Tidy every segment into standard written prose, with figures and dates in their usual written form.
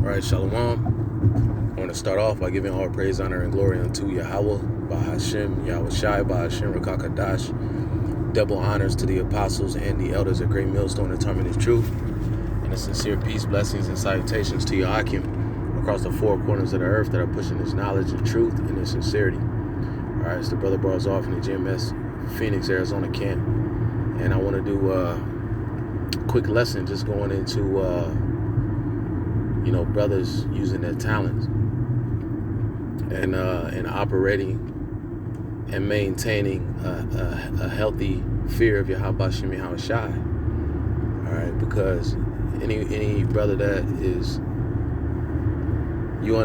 All right, Shalom. I want to start off by giving all praise, honor, and glory unto Yahweh, Bahashem, Yahweh Shai, Bahashem, Rakakadash. Double honors to the apostles and the elders of Great Millstone and Terminus Truth. And a sincere peace, blessings, and salutations to your Akim across the four corners of the earth that are pushing this knowledge of truth and this sincerity. All right, it's the Brother Bars off in the GMS Phoenix, Arizona camp. And I want to do a quick lesson just going into brothers using their talents and operating and maintaining a healthy fear of Yahweh Shem Yahweh Shai. All right, because any brother that is and you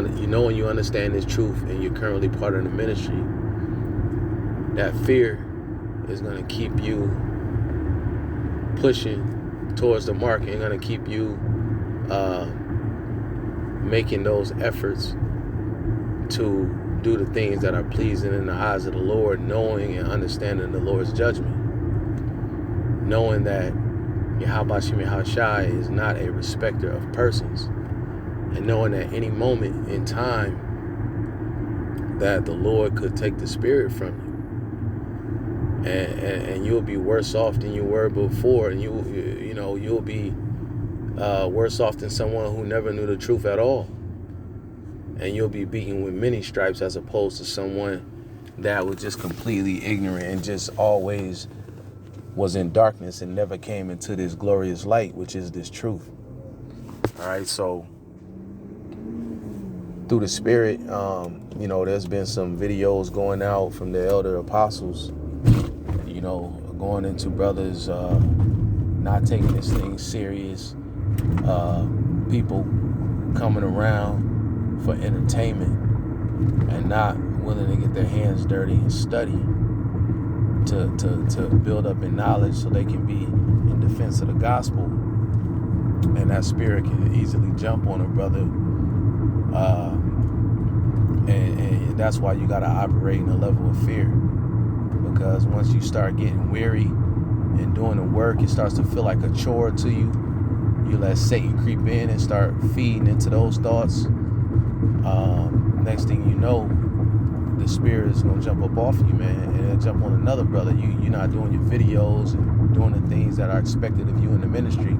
understand this truth and you're currently part of the ministry, that fear is going to keep you pushing towards the mark and going to keep you making those efforts to do the things that are pleasing in the eyes of the Lord, knowing and understanding the Lord's judgment, knowing that Yahweh Shem Yahweh Shai is not a respecter of persons, and knowing that any moment in time that the Lord could take the spirit from you, and you'll be worse off than you were before, and you'll be worse off than someone who never knew the truth at all. And you'll be beaten with many stripes as opposed to someone that was just completely ignorant and just always was in darkness and never came into this glorious light, which is this truth. All right, so through the spirit, there's been some videos going out from the elder apostles, going into brothers not taking this thing serious, people coming around for entertainment and not willing to get their hands dirty and study to build up in knowledge so they can be in defense of the gospel. And that spirit can easily jump on a brother, and that's why you got to operate in a level of fear, because once you start getting weary and doing the work, it starts to feel like a chore to you. You let Satan creep in and start feeding into those thoughts. Next thing you know, the spirit is going to jump up off you, man, and it'll jump on another brother. You're not doing your videos and doing the things that are expected of you in the ministry.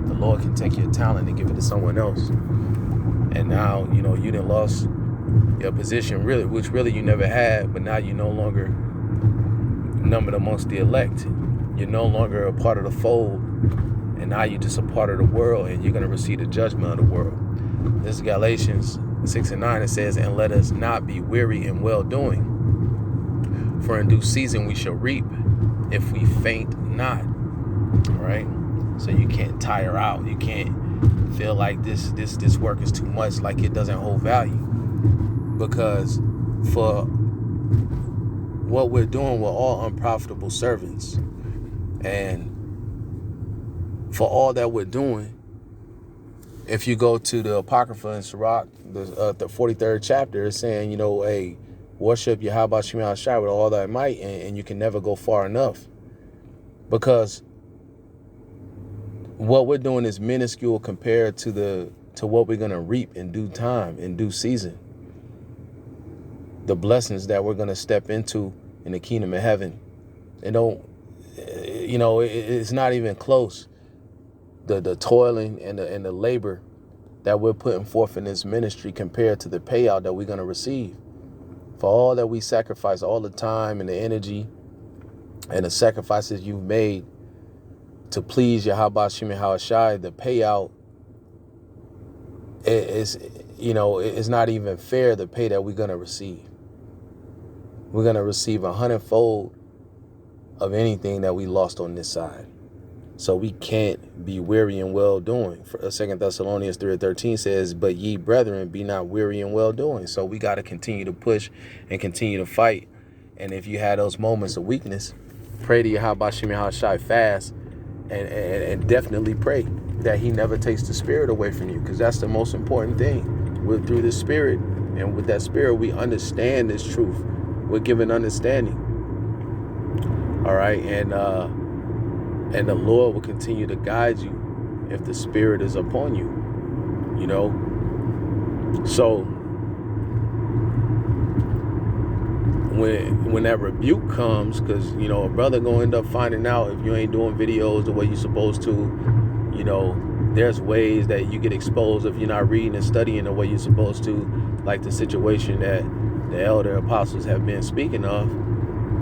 The Lord can take your talent and give it to someone else. And now, you done lost your position, which you never had, but now you're no longer numbered amongst the elect. You're no longer a part of the fold, and now you're just a part of the world, and you're going to receive the judgment of the world. This is Galatians 6:9. It says, "And let us not be weary in well-doing, for in due season we shall reap if we faint not." All right? So you can't tire out. You can't feel like this work is too much, like it doesn't hold value. Because for what we're doing, we're all unprofitable servants. And for all that we're doing, if you go to the Apocrypha in Sirach, the 43rd chapter, it's saying, hey, worship Yahweh Shem Yahweh Shai with all thy might, and you can never go far enough. Because what we're doing is minuscule compared to what we're going to reap in due time, in due season. The blessings that we're going to step into in the kingdom of heaven. It's not even close. The toiling and the labor that we're putting forth in this ministry compared to the payout that we're going to receive. For all that we sacrifice, all the time and the energy and the sacrifices you've made to please Yahweh Shem Yahweh Shai, the payout is not even fair, the pay that we're going to receive. We're going to receive 100-fold of anything that we lost on this side. So we can't be weary in well-doing. 2 Thessalonians 3:13 says, "But ye, brethren, be not weary in well-doing." So we got to continue to push and continue to fight. And if you had those moments of weakness, pray to Yahweh Shem Yahweh Shai, fast, and definitely pray that he never takes the spirit away from you, because that's the most important thing. Through the spirit, and with that spirit, we understand this truth. We're given understanding. All right, and the Lord will continue to guide you if the spirit is upon you. So when that rebuke comes, because a brother gonna end up finding out if you ain't doing videos the way you're supposed to. There's ways that you get exposed if you're not reading and studying the way you're supposed to, like the situation that the elder apostles have been speaking of,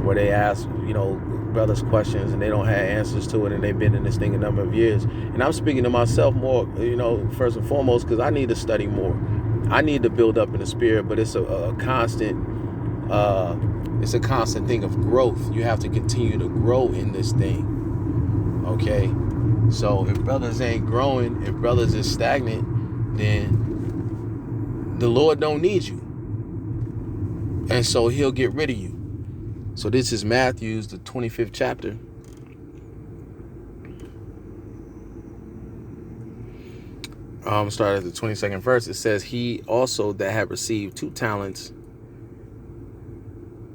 where they ask brothers questions and they don't have answers to it, and they've been in this thing a number of years. And I'm speaking to myself more, first and foremost, because I need to study more. I need to build up in the spirit, but it's a constant thing of growth. You have to continue to grow in this thing. Okay, so if brothers ain't growing, if brothers is stagnant, then the Lord don't need you, and so he'll get rid of you. So this is Matthew's, the 25th chapter. Start at the 22nd verse. It says, he also that had received 2 talents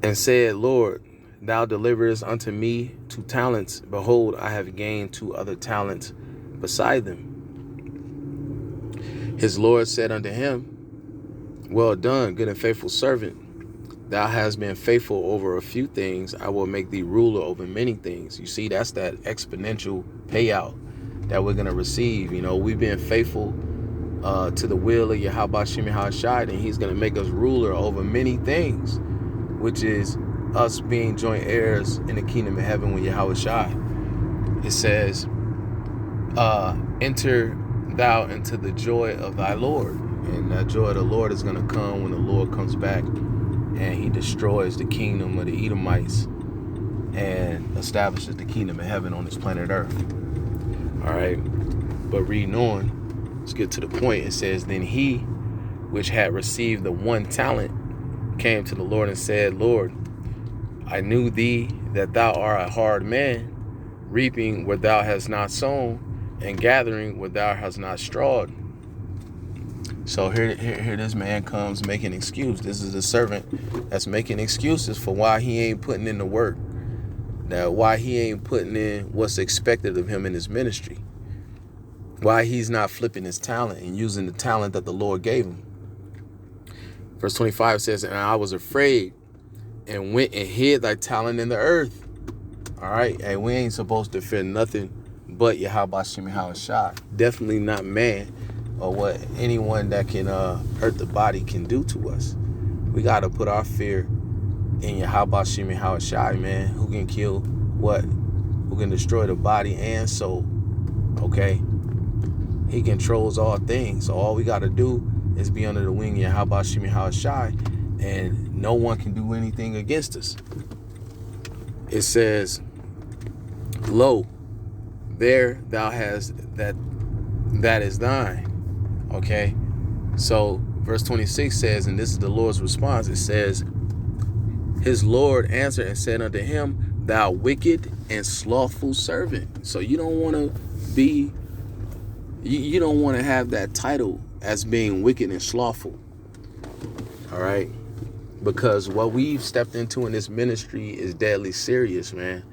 and said, Lord, thou deliverest unto me 2 talents. Behold, I have gained 2 other talents beside them. His Lord said unto him, well done, good and faithful servant. Thou hast been faithful over a few things. I will make thee ruler over many things. You see, that's that exponential payout that we're going to receive. We've been faithful to the will of Yahweh Shem Shai, and he's going to make us ruler over many things, which is us being joint heirs in the kingdom of heaven with Yahweh Shai. It says, enter thou into the joy of thy Lord. And that joy of the Lord is going to come when the Lord comes back and he destroys the kingdom of the Edomites and establishes the kingdom of heaven on this planet Earth. All right. But reading on, let's get to the point. It says, then he which had received the 1 talent came to the Lord and said, Lord, I knew thee that thou art a hard man, reaping where thou hast not sown, and gathering where thou hast not strawed. So here this man comes making excuse. This is the servant that's making excuses for why he ain't putting in the work. Now, why he ain't putting in what's expected of him in his ministry. Why he's not flipping his talent and using the talent that the Lord gave him. Verse 25 says, and I was afraid and went and hid thy talent in the earth. All right. And we ain't supposed to fear nothing but Yahweh Shem Shai. Definitely not man or what anyone that can hurt the body can do to us. We got to put our fear in Yahweh Shem Shai, man, who can kill what? Who can destroy the body and soul. Okay. He controls all things. So all we got to do is be under the wing of Yahweh Shem Shai, and no one can do anything against us. It says, lo, there thou hast that is thine. Okay. So verse 26 says, and this is the Lord's response. It says, his Lord answered and said unto him, thou wicked and slothful servant. So you don't want to be, you don't want to have that title as being wicked and slothful. All right. Because what we've stepped into in this ministry is deadly serious, man.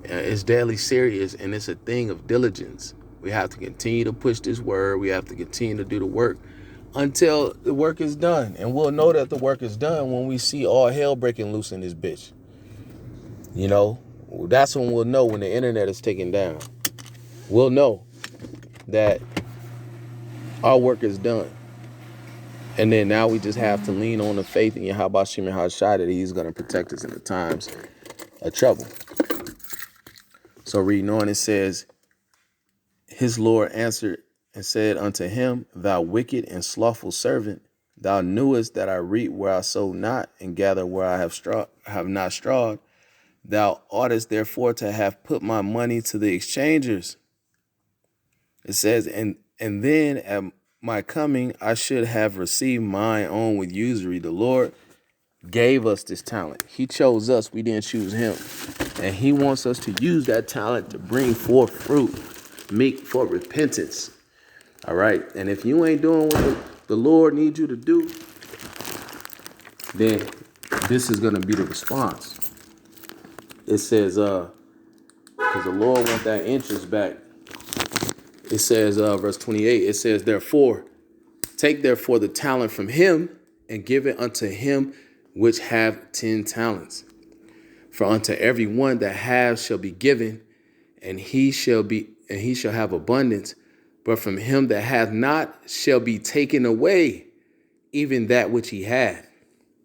It's deadly serious, and it's a thing of diligence. We have to continue to push this word. We have to continue to do the work until the work is done. And we'll know that the work is done when we see all hell breaking loose in this bitch. That's when we'll know when the internet is taken down. We'll know that our work is done. And then now we just have to lean on the faith in Yahweh Shem Shai that he's going to protect us in the times of trouble. So reading on, it says, his Lord answered and said unto him, thou wicked and slothful servant, thou knewest that I reap where I sow not, and gather where I have not strawed. Thou oughtest therefore to have put my money to the exchangers. It says, and then at my coming, I should have received mine own with usury. The Lord gave us this talent. He chose us. We didn't choose him. And he wants us to use that talent to bring forth fruit, meet for repentance. All right. And if you ain't doing what the Lord needs you to do, then this is going to be the response. It says, because the Lord wants that interest back. It says, verse 28, it says, therefore, Take therefore the talent from him and give it unto him which have 10 talents. For unto every one that has shall be given, and he shall have abundance. But from him that hath not shall be taken away even that which he had.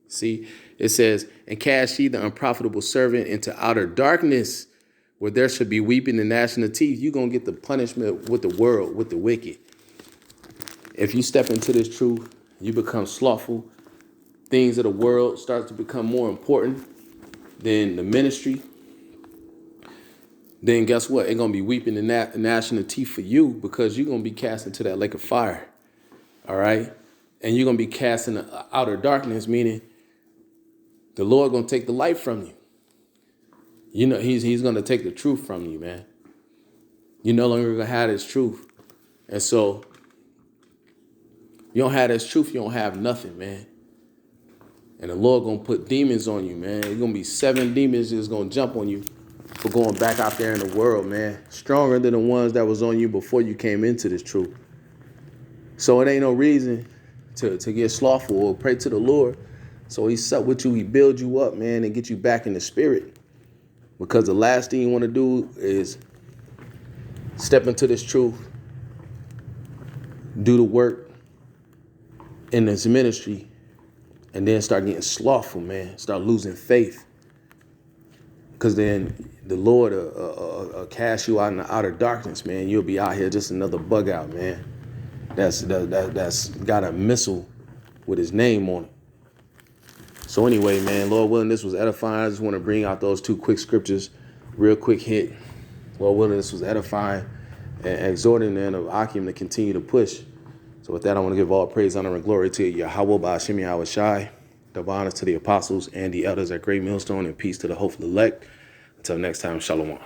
See, it says, and cast ye the unprofitable servant into outer darkness, where there shall be weeping and gnashing of teeth. You're going to get the punishment with the world, with the wicked. If you step into this truth, you become slothful. Things of the world start to become more important than the ministry. Then guess what? It's going to be weeping and gnashing of teeth for you, because you're going to be cast into that lake of fire. All right? And you're going to be cast in the outer darkness, meaning the Lord going to take the light from you. You know, he's going to take the truth from you, man. You no longer going to have this truth. And so you don't have this truth, you don't have nothing, man. And the Lord going to put demons on you, man. There's going to be 7 demons that's going to jump on you for going back out there in the world, man. Stronger than the ones that was on you before you came into this truth. So it ain't no reason to get slothful or pray to the Lord. So he sup with you, he build you up, man, and get you back in the spirit. Because the last thing you want to do is step into this truth, do the work in this ministry, and then start getting slothful, man. Start losing faith. Because then the Lord will cast you out in the outer darkness, man. You'll be out here just another bug out, man. That's got a missile with his name on it. So anyway, man, Lord willing, this was edifying. I just want to bring out those 2 quick scriptures, real quick hit. Lord willing, this was edifying and exhorting the end of Akim to continue to push. So with that, I want to give all praise, honor, and glory to Yahweh Ba'Shem Yahweh Shai. Double honors to the apostles and the elders at Great Millstone, and peace to the hopeful elect. Until next time, shalom.